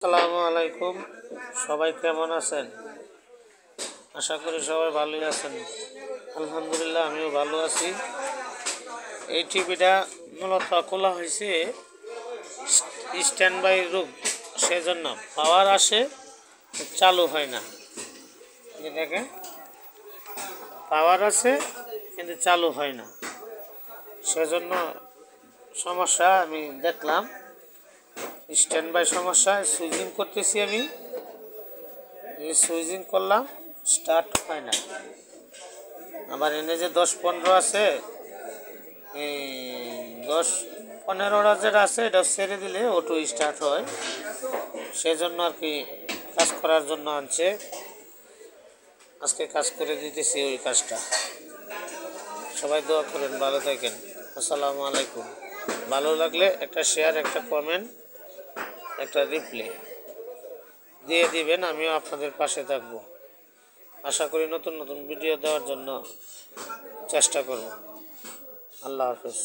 আসসালামু আলাইকুম। সবাই কেমন আছেন? আশা করি সবাই ভালোই আছেন। আলহামদুলিল্লাহ আমিও ভালো আছি। এই টিভিটা মূলত খোলা হয়েছে স্ট্যান্ড বাই রুম, সেজন্য পাওয়ার আসে, চালু হয় না। এই দেখেন, পাওয়ার আছে কিন্তু চালু হয় না, সেজন্য সমস্যা। আমি দেখলাম স্ট্যান্ড বাই সমস্যা, সুইচিং করতেছি আমি, সুইচিং করলাম, স্টার্ট হয় না। আবার এনে যে 10-15 আছে, এই 10-15টা যেটা আছে এটা ছেড়ে দিলে অটো স্টার্ট হয়। সেজন্য আর কি কাজ করার জন্য আনছে, আজকে কাজ করে দিতেছি ওই কাজটা। সবাই দোয়া করেন, ভালো থাকেন। আসসালামু আলাইকুম। ভালো লাগলে একটা শেয়ার, একটা কমেন্ট, একটা রিপ্লাই দিয়ে দিবেন, আমিও আপনাদের পাশে থাকব। আশা করি নতুন নতুন ভিডিও দেওয়ার জন্য চেষ্টা করব। আল্লাহ হাফেজ।